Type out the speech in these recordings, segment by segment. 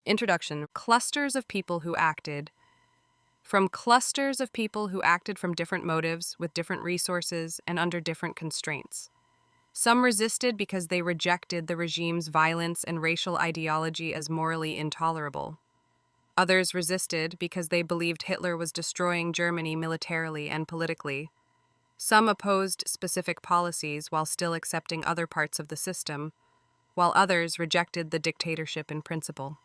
Introduction. Clusters of people who acted. From clusters of people who acted from different motives, with different resources, and under different constraints. Some resisted because they rejected the regime's violence and racial ideology as morally intolerable. Others resisted because they believed Hitler was destroying Germany militarily and politically. Some opposed specific policies while still accepting other parts of the system, while others rejected the dictatorship in principle.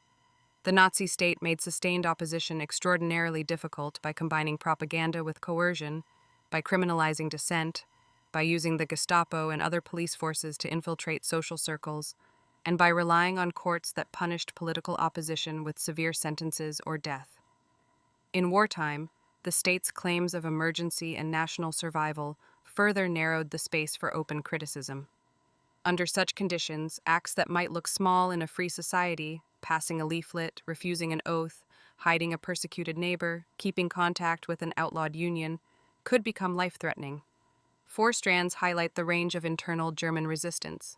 The Nazi state made sustained opposition extraordinarily difficult by combining propaganda with coercion, by criminalizing dissent, by using the Gestapo and other police forces to infiltrate social circles, and by relying on courts that punished political opposition with severe sentences or death. In wartime, the state's claims of emergency and national survival further narrowed the space for open criticism. Under such conditions, acts that might look small in a free society, passing a leaflet, refusing an oath, hiding a persecuted neighbor, keeping contact with an outlawed union, could become life-threatening. 4 strands highlight the range of internal German resistance.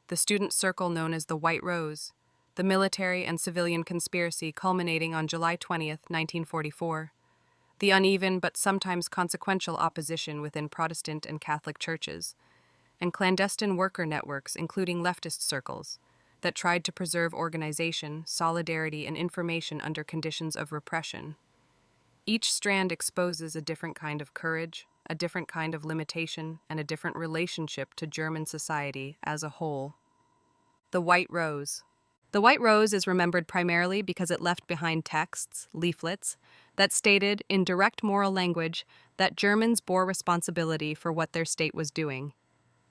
The student circle known as the White Rose, the military and civilian conspiracy culminating on July 20, 1944, the uneven but sometimes consequential opposition within Protestant and Catholic churches, and clandestine worker networks, including leftist circles, that tried to preserve organization, solidarity, and information under conditions of repression. Each strand exposes a different kind of courage, a different kind of limitation, and a different relationship to German society as a whole. The White Rose. The White Rose is remembered primarily because it left behind texts, leaflets, that stated, in direct moral language, that Germans bore responsibility for what their state was doing.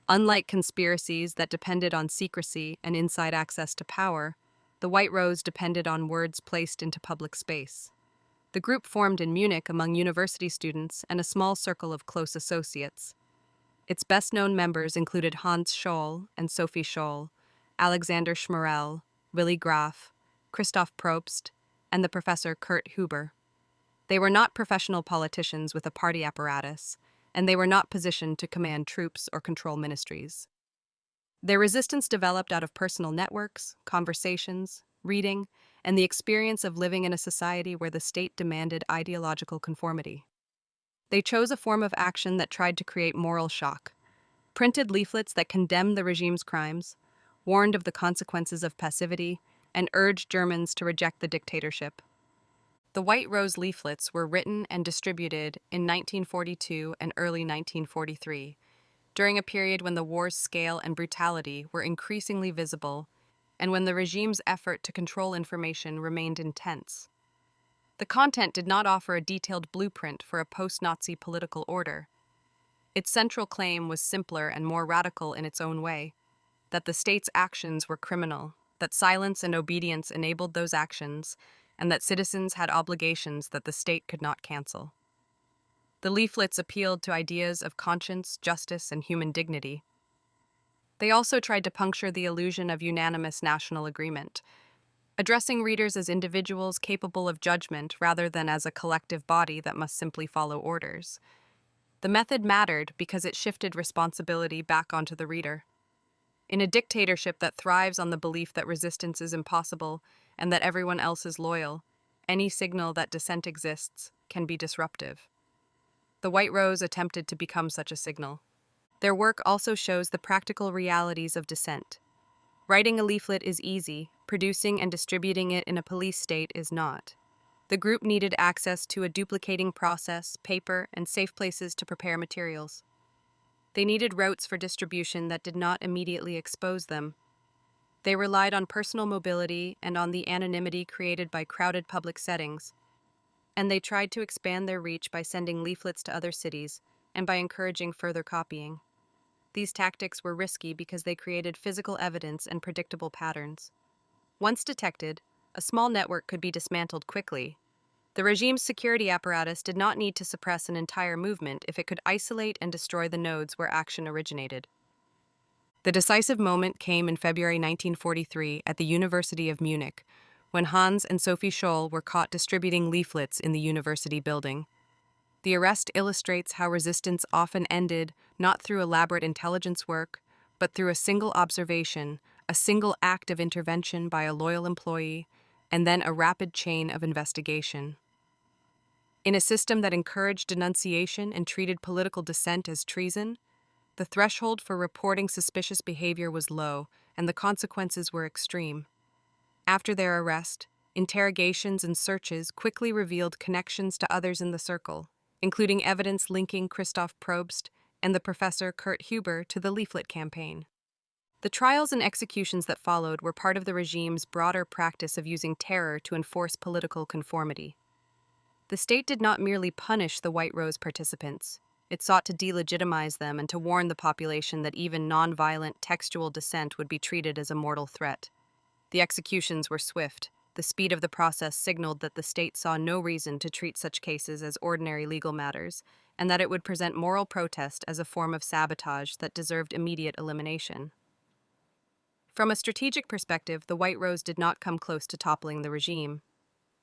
Unlike conspiracies that depended on secrecy and inside access to power, the White Rose depended on words placed into public space. The group formed in Munich among university students and a small circle of close associates. Its best-known members included Hans Scholl and Sophie Scholl, Alexander Schmerel, Willy Graf, Christoph Probst, and the professor Kurt Huber. They were not professional politicians with a party apparatus, and they were not positioned to command troops or control ministries. Their resistance developed out of personal networks, conversations, reading, and the experience of living in a society where the state demanded ideological conformity. They chose a form of action that tried to create moral shock, printed leaflets that condemned the regime's crimes, warned of the consequences of passivity, and urged Germans to reject the dictatorship. The White Rose leaflets were written and distributed in 1942 and early 1943, during a period when the war's scale and brutality were increasingly visible and when the regime's effort to control information remained intense. The content did not offer a detailed blueprint for a post-Nazi political order. Its central claim was simpler and more radical in its own way, that the state's actions were criminal, that silence and obedience enabled those actions, and that citizens had obligations that the state could not cancel. The leaflets appealed to ideas of conscience, justice, and human dignity. They also tried to puncture the illusion of unanimous national agreement, addressing readers as individuals capable of judgment rather than as a collective body that must simply follow orders. The method mattered because it shifted responsibility back onto the reader. In a dictatorship that thrives on the belief that resistance is impossible and that everyone else is loyal, any signal that dissent exists can be disruptive. The White Rose attempted to become such a signal. Their work also shows the practical realities of dissent. Writing a leaflet is easy, producing and distributing it in a police state is not. The group needed access to a duplicating process, paper, and safe places to prepare materials. They needed routes for distribution that did not immediately expose them. They relied on personal mobility and on the anonymity created by crowded public settings. And they tried to expand their reach by sending leaflets to other cities and by encouraging further copying. These tactics were risky because they created physical evidence and predictable patterns. Once detected, a small network could be dismantled quickly. The regime's security apparatus did not need to suppress an entire movement if it could isolate and destroy the nodes where action originated. The decisive moment came in February 1943 at the University of Munich, when Hans and Sophie Scholl were caught distributing leaflets in the university building. The arrest illustrates how resistance often ended not through elaborate intelligence work, but through a single observation, a single act of intervention by a loyal employee, and then a rapid chain of investigation. In a system that encouraged denunciation and treated political dissent as treason, the threshold for reporting suspicious behavior was low, and the consequences were extreme. After their arrest, interrogations and searches quickly revealed connections to others in the circle, including evidence linking Christoph Probst and the professor Kurt Huber to the leaflet campaign. The trials and executions that followed were part of the regime's broader practice of using terror to enforce political conformity. The state did not merely punish the White Rose participants. It sought to delegitimize them and to warn the population that even nonviolent textual dissent would be treated as a mortal threat. The executions were swift. The speed of the process signaled that the state saw no reason to treat such cases as ordinary legal matters, and that it would present moral protest as a form of sabotage that deserved immediate elimination. From a strategic perspective, the White Rose did not come close to toppling the regime.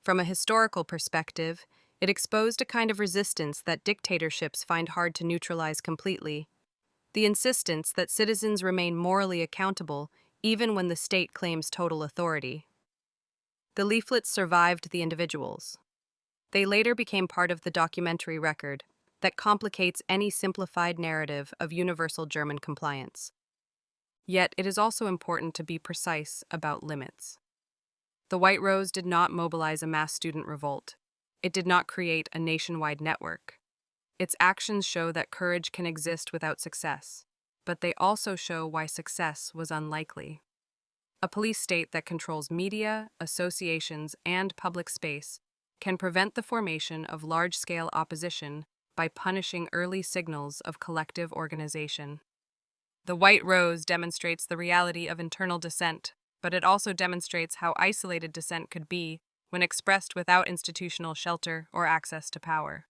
From a historical perspective, it exposed a kind of resistance that dictatorships find hard to neutralize completely: the insistence that citizens remain morally accountable even when the state claims total authority. The leaflets survived the individuals. They later became part of the documentary record that complicates any simplified narrative of universal German compliance. Yet it is also important to be precise about limits. The White Rose did not mobilize a mass student revolt. It did not create a nationwide network. Its actions show that courage can exist without success, but they also show why success was unlikely. A police state that controls media, associations, and public space can prevent the formation of large-scale opposition by punishing early signals of collective organization. The White Rose demonstrates the reality of internal dissent, but it also demonstrates how isolated dissent could be when expressed without institutional shelter or access to power.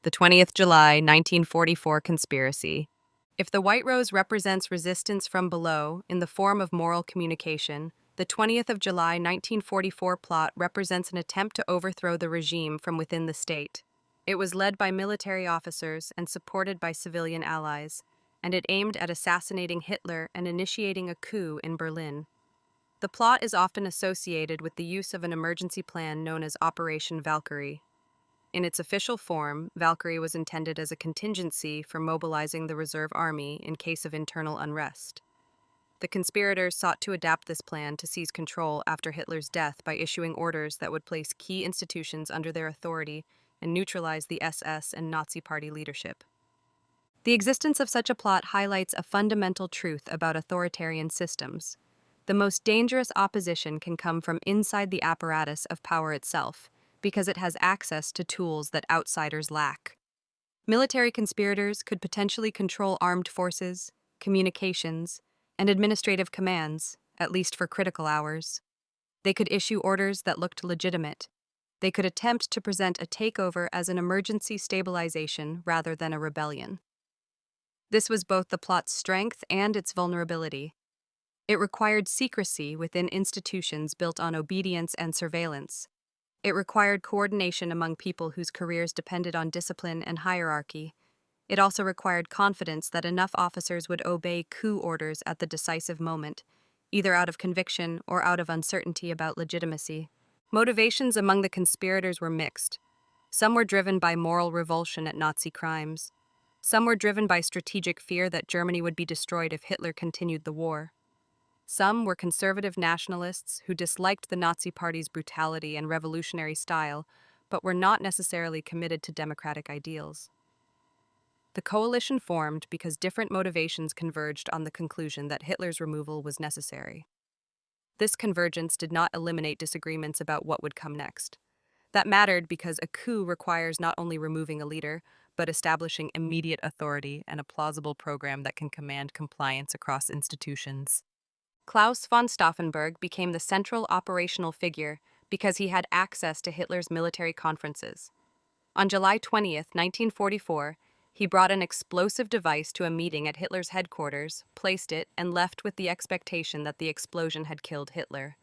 The 20th July 1944 conspiracy. If the White Rose represents resistance from below in the form of moral communication, the 20th of July 1944 plot represents an attempt to overthrow the regime from within the state. It was led by military officers and supported by civilian allies, and it aimed at assassinating Hitler and initiating a coup in Berlin. The plot is often associated with the use of an emergency plan known as Operation Valkyrie. In its official form, Valkyrie was intended as a contingency for mobilizing the reserve army in case of internal unrest. The conspirators sought to adapt this plan to seize control after Hitler's death by issuing orders that would place key institutions under their authority and neutralize the SS and Nazi Party leadership. The existence of such a plot highlights a fundamental truth about authoritarian systems. The most dangerous opposition can come from inside the apparatus of power itself, because it has access to tools that outsiders lack. Military conspirators could potentially control armed forces, communications, and administrative commands, at least for critical hours. They could issue orders that looked legitimate. They could attempt to present a takeover as an emergency stabilization rather than a rebellion. This was both the plot's strength and its vulnerability. It required secrecy within institutions built on obedience and surveillance. It required coordination among people whose careers depended on discipline and hierarchy. It also required confidence that enough officers would obey coup orders at the decisive moment, either out of conviction or out of uncertainty about legitimacy. Motivations among the conspirators were mixed. Some were driven by moral revulsion at Nazi crimes. Some were driven by strategic fear that Germany would be destroyed if Hitler continued the war. Some were conservative nationalists who disliked the Nazi Party's brutality and revolutionary style, but were not necessarily committed to democratic ideals. The coalition formed because different motivations converged on the conclusion that Hitler's removal was necessary. This convergence did not eliminate disagreements about what would come next. That mattered because a coup requires not only removing a leader, but establishing immediate authority and a plausible program that can command compliance across institutions. Klaus von Stauffenberg became the central operational figure because he had access to Hitler's military conferences. On July 20th, 1944, he brought an explosive device to a meeting at Hitler's headquarters, placed it, and left with the expectation that the explosion had killed Hitler.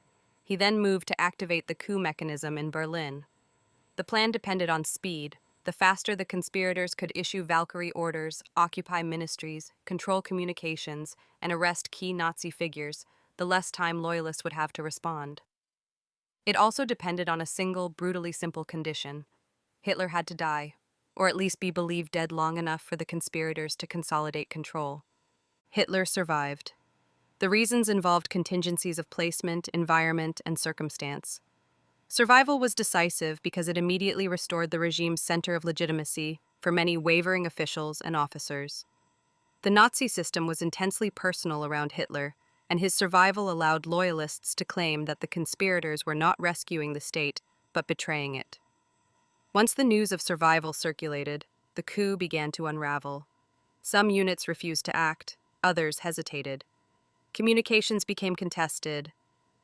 He then moved to activate the coup mechanism in Berlin. The plan depended on speed. The faster the conspirators could issue Valkyrie orders, occupy ministries, control communications, and arrest key Nazi figures, the less time loyalists would have to respond. It also depended on a single, brutally simple condition. Hitler had to die, or at least be believed dead long enough for the conspirators to consolidate control. Hitler survived. The reasons involved contingencies of placement, environment, and circumstance. Survival was decisive because it immediately restored the regime's center of legitimacy for many wavering officials and officers. The Nazi system was intensely personal around Hitler, and his survival allowed loyalists to claim that the conspirators were not rescuing the state, but betraying it. Once the news of survival circulated, the coup began to unravel. Some units refused to act, others hesitated. Communications became contested.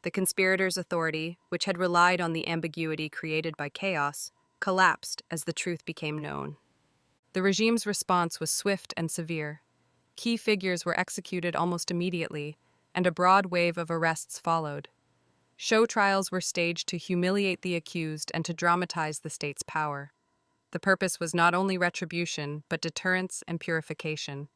The conspirators' authority, which had relied on the ambiguity created by chaos, collapsed as the truth became known. The regime's response was swift and severe. Key figures were executed almost immediately, and a broad wave of arrests followed. Show trials were staged to humiliate the accused and to dramatize the state's power. The purpose was not only retribution, but deterrence and purification.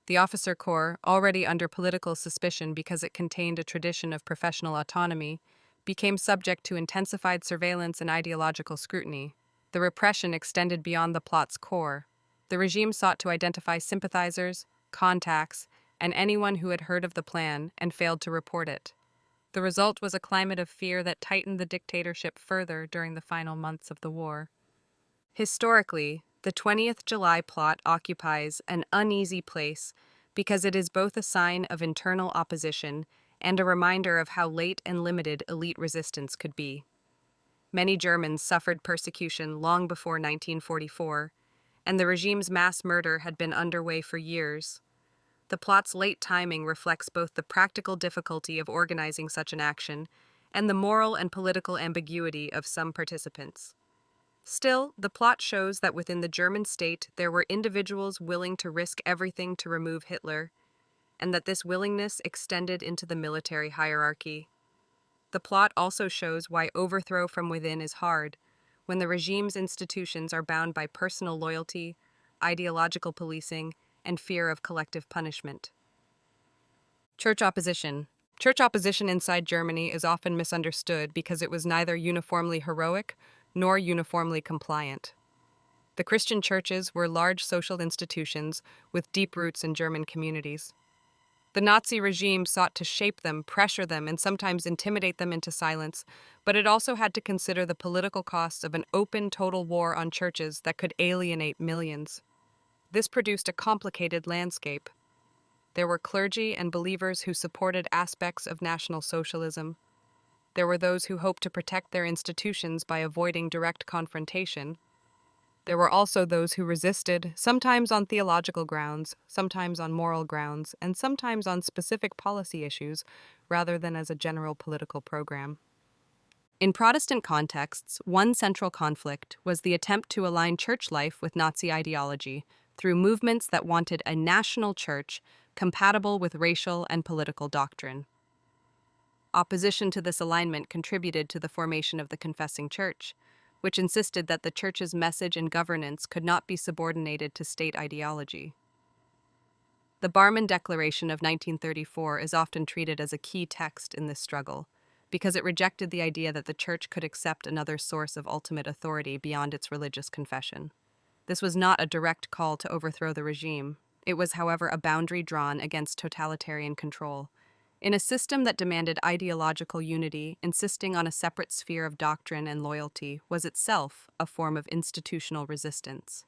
The officer corps, already under political suspicion because it contained a tradition of professional autonomy, became subject to intensified surveillance and ideological scrutiny. The repression extended beyond the plot's core. The regime sought to identify sympathizers, contacts, and anyone who had heard of the plan and failed to report it. The result was a climate of fear that tightened the dictatorship further during the final months of the war. Historically, the 20th July plot occupies an uneasy place because it is both a sign of internal opposition and a reminder of how late and limited elite resistance could be. Many Germans suffered persecution long before 1944, and the regime's mass murder had been underway for years. The plot's late timing reflects both the practical difficulty of organizing such an action and the moral and political ambiguity of some participants. Still, the plot shows that within the German state there were individuals willing to risk everything to remove Hitler, and that this willingness extended into the military hierarchy. The plot also shows why overthrow from within is hard, when the regime's institutions are bound by personal loyalty, ideological policing, and fear of collective punishment. Church opposition. Church opposition inside Germany is often misunderstood because it was neither uniformly heroic nor uniformly compliant. The Christian churches were large social institutions with deep roots in German communities. The Nazi regime sought to shape them, pressure them, and sometimes intimidate them into silence, but it also had to consider the political costs of an open, total war on churches that could alienate millions. This produced a complicated landscape. There were clergy and believers who supported aspects of National Socialism. There were those who hoped to protect their institutions by avoiding direct confrontation. There were also those who resisted, sometimes on theological grounds, sometimes on moral grounds, and sometimes on specific policy issues, rather than as a general political program. In Protestant contexts, one central conflict was the attempt to align church life with Nazi ideology through movements that wanted a national church compatible with racial and political doctrine. Opposition to this alignment contributed to the formation of the Confessing Church, which insisted that the church's message and governance could not be subordinated to state ideology. The Barmen Declaration of 1934 is often treated as a key text in this struggle, because it rejected the idea that the church could accept another source of ultimate authority beyond its religious confession. This was not a direct call to overthrow the regime. It was, however, a boundary drawn against totalitarian control. In a system that demanded ideological unity, insisting on a separate sphere of doctrine and loyalty was itself a form of institutional resistance.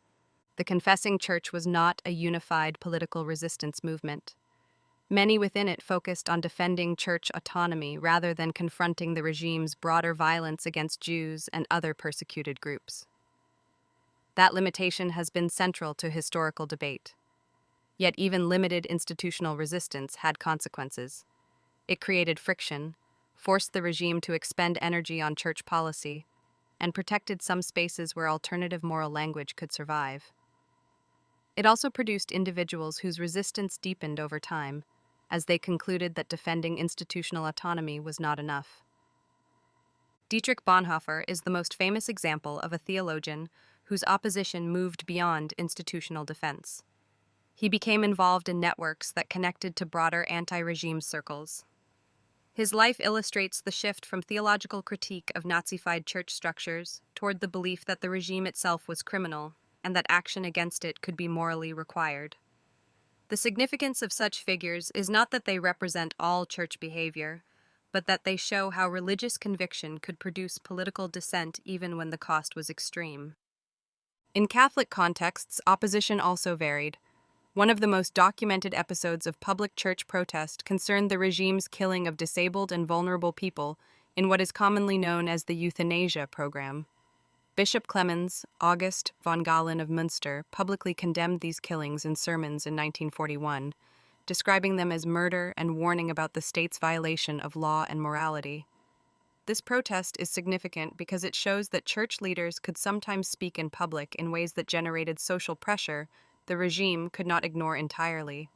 The Confessing Church was not a unified political resistance movement. Many within it focused on defending church autonomy rather than confronting the regime's broader violence against Jews and other persecuted groups. That limitation has been central to historical debate. Yet even limited institutional resistance had consequences. It created friction, forced the regime to expend energy on church policy, and protected some spaces where alternative moral language could survive. It also produced individuals whose resistance deepened over time, as they concluded that defending institutional autonomy was not enough. Dietrich Bonhoeffer is the most famous example of a theologian whose opposition moved beyond institutional defense. He became involved in networks that connected to broader anti-regime circles. His life illustrates the shift from theological critique of Nazified church structures toward the belief that the regime itself was criminal and that action against it could be morally required. The significance of such figures is not that they represent all church behavior, but that they show how religious conviction could produce political dissent even when the cost was extreme. In Catholic contexts, opposition also varied. One of the most documented episodes of public church protest concerned the regime's killing of disabled and vulnerable people in what is commonly known as the euthanasia program. Bishop Clemens August von Galen of Münster publicly condemned these killings in sermons in 1941, describing them as murder and warning about the state's violation of law and morality. This protest is significant because it shows that church leaders could sometimes speak in public in ways that generated social pressure the regime could not ignore entirely.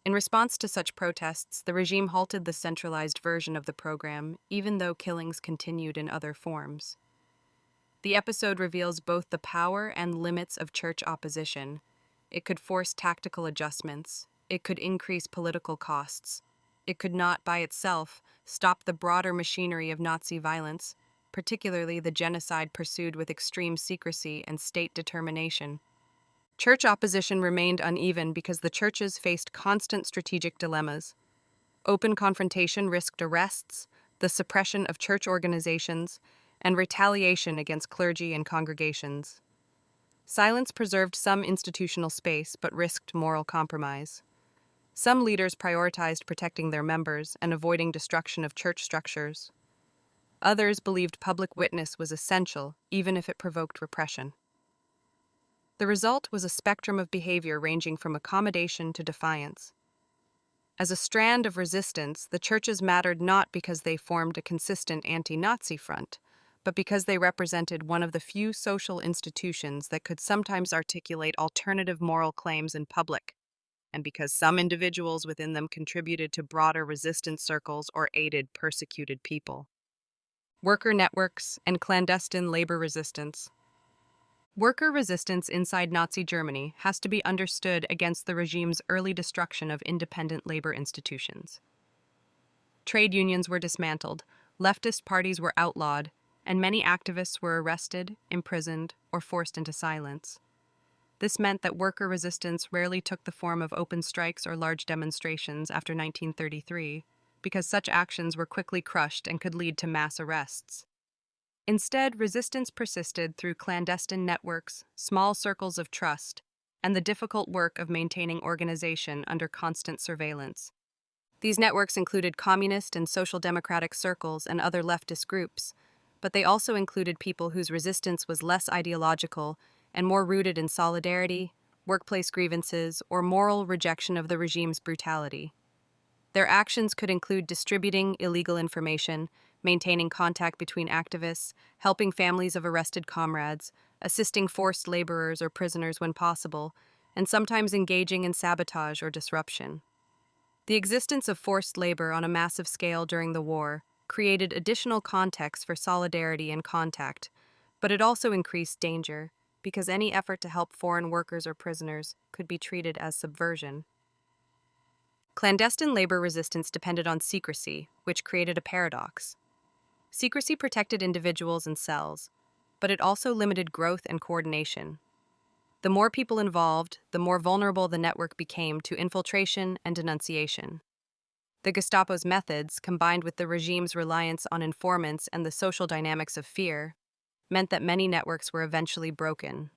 In response to such protests, the regime halted the centralized version of the program, even though killings continued in other forms. The episode reveals both the power and limits of church opposition. It could force tactical adjustments. It could increase political costs. It could not, by itself, stop the broader machinery of Nazi violence, particularly the genocide pursued with extreme secrecy and state determination. Church opposition remained uneven because the churches faced constant strategic dilemmas. Open confrontation risked arrests, the suppression of church organizations, and retaliation against clergy and congregations. Silence preserved some institutional space but risked moral compromise. Some leaders prioritized protecting their members and avoiding destruction of church structures. Others believed public witness was essential, even if it provoked repression. The result was a spectrum of behavior ranging from accommodation to defiance. As a strand of resistance, the churches mattered not because they formed a consistent anti-Nazi front, but because they represented one of the few social institutions that could sometimes articulate alternative moral claims in public, and because some individuals within them contributed to broader resistance circles or aided persecuted people. Worker networks and clandestine labor resistance. Worker resistance inside Nazi Germany has to be understood against the regime's early destruction of independent labor institutions. Trade unions were dismantled, leftist parties were outlawed, and many activists were arrested, imprisoned, or forced into silence. This meant that worker resistance rarely took the form of open strikes or large demonstrations after 1933, because such actions were quickly crushed and could lead to mass arrests. Instead, resistance persisted through clandestine networks, small circles of trust, and the difficult work of maintaining organization under constant surveillance. These networks included communist and social democratic circles and other leftist groups, but they also included people whose resistance was less ideological and more rooted in solidarity, workplace grievances, or moral rejection of the regime's brutality. Their actions could include distributing illegal information, maintaining contact between activists, helping families of arrested comrades, assisting forced laborers or prisoners when possible, and sometimes engaging in sabotage or disruption. The existence of forced labor on a massive scale during the war created additional context for solidarity and contact, but it also increased danger, because any effort to help foreign workers or prisoners could be treated as subversion. Clandestine labor resistance depended on secrecy, which created a paradox. Secrecy protected individuals and cells, but it also limited growth and coordination. The more people involved, the more vulnerable the network became to infiltration and denunciation. The Gestapo's methods, combined with the regime's reliance on informants and the social dynamics of fear, meant that many networks were eventually broken.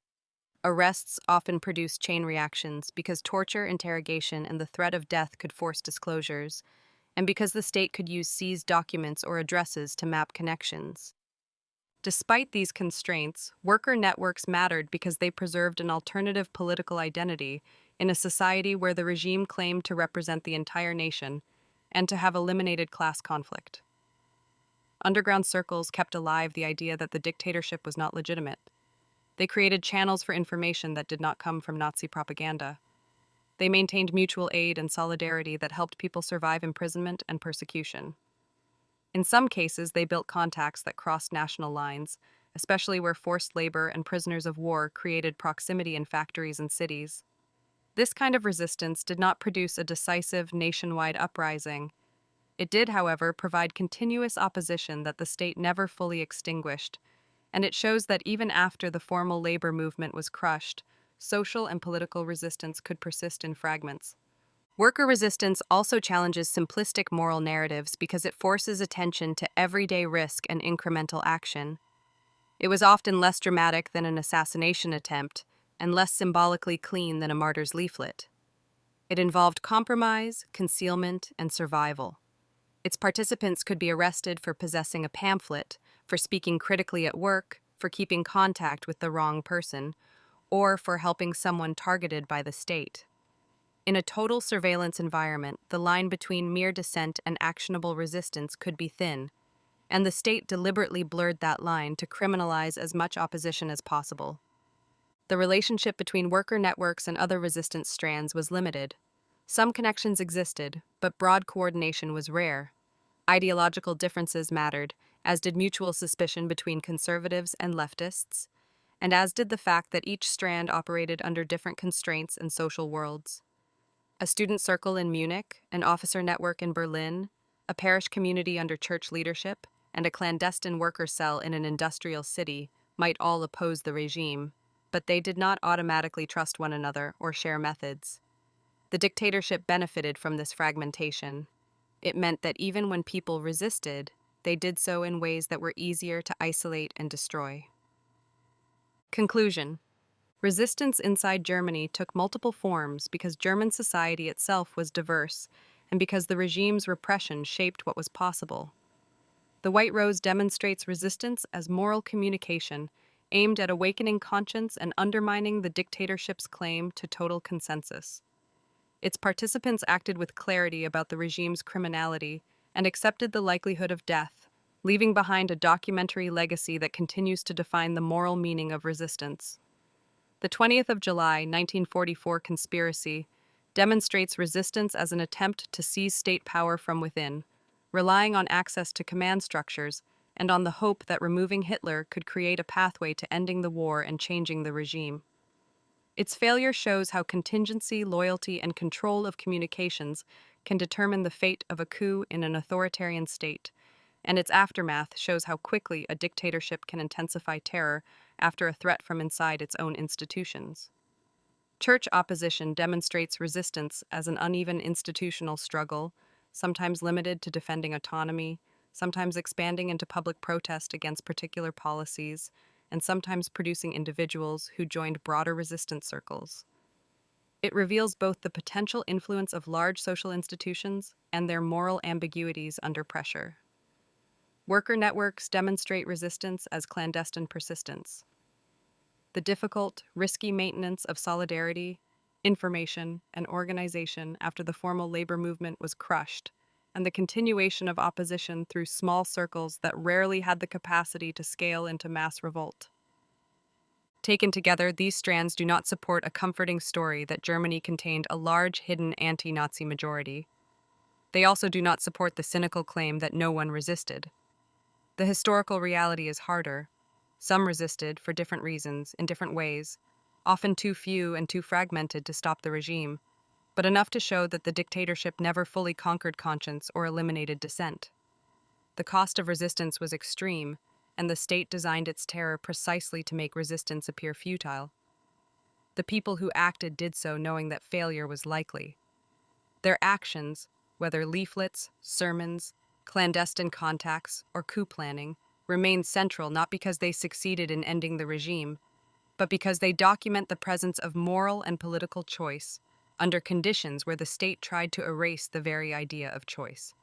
Arrests often produced chain reactions because torture, interrogation, and the threat of death could force disclosures, and because the state could use seized documents or addresses to map connections. Despite these constraints, worker networks mattered because they preserved an alternative political identity in a society where the regime claimed to represent the entire nation and to have eliminated class conflict. Underground circles kept alive the idea that the dictatorship was not legitimate. They created channels for information that did not come from Nazi propaganda. They maintained mutual aid and solidarity that helped people survive imprisonment and persecution. In some cases, they built contacts that crossed national lines, especially where forced labor and prisoners of war created proximity in factories and cities. This kind of resistance did not produce a decisive nationwide uprising, It did, however, provide continuous opposition that the state never fully extinguished, and it shows that even after the formal labor movement was crushed, social and political resistance could persist in fragments. Worker resistance also challenges simplistic moral narratives because it forces attention to everyday risk and incremental action. It was often less dramatic than an assassination attempt and less symbolically clean than a martyr's leaflet. It involved compromise, concealment, and survival. Its participants could be arrested for possessing a pamphlet, for speaking critically at work, for keeping contact with the wrong person, or for helping someone targeted by the state. In a total surveillance environment, the line between mere dissent and actionable resistance could be thin, and the state deliberately blurred that line to criminalize as much opposition as possible. The relationship between worker networks and other resistance strands was limited. Some connections existed, but broad coordination was rare. Ideological differences mattered, as did mutual suspicion between conservatives and leftists, and as did the fact that each strand operated under different constraints and social worlds. A student circle in Munich, an officer network in Berlin, a parish community under church leadership, and a clandestine worker cell in an industrial city might all oppose the regime, but they did not automatically trust one another or share methods. The dictatorship benefited from this fragmentation. It meant that even when people resisted, they did so in ways that were easier to isolate and destroy. Conclusion. Resistance inside Germany took multiple forms because German society itself was diverse and because the regime's repression shaped what was possible. The White Rose demonstrates resistance as moral communication aimed at awakening conscience and undermining the dictatorship's claim to total consensus. Its participants acted with clarity about the regime's criminality and accepted the likelihood of death, leaving behind a documentary legacy that continues to define the moral meaning of resistance. The 20th of July, 1944 conspiracy demonstrates resistance as an attempt to seize state power from within, relying on access to command structures and on the hope that removing Hitler could create a pathway to ending the war and changing the regime. Its failure shows how contingency, loyalty, and control of communications can determine the fate of a coup in an authoritarian state, and its aftermath shows how quickly a dictatorship can intensify terror after a threat from inside its own institutions. Church opposition demonstrates resistance as an uneven institutional struggle, sometimes limited to defending autonomy, sometimes expanding into public protest against particular policies, and sometimes producing individuals who joined broader resistance circles. It reveals both the potential influence of large social institutions and their moral ambiguities under pressure. Worker networks demonstrate resistance as clandestine persistence. The difficult, risky maintenance of solidarity, information, and organization after the formal labor movement was crushed, and the continuation of opposition through small circles that rarely had the capacity to scale into mass revolt. Taken together, these strands do not support a comforting story that Germany contained a large hidden anti-Nazi majority. They also do not support the cynical claim that no one resisted. The historical reality is harder. Some resisted for different reasons, in different ways, often too few and too fragmented to stop the regime, but enough to show that the dictatorship never fully conquered conscience or eliminated dissent. The cost of resistance was extreme, and the state designed its terror precisely to make resistance appear futile. The people who acted did so knowing that failure was likely. Their actions, whether leaflets, sermons, clandestine contacts, or coup planning, remain central not because they succeeded in ending the regime, but because they document the presence of moral and political choice under conditions where the state tried to erase the very idea of choice.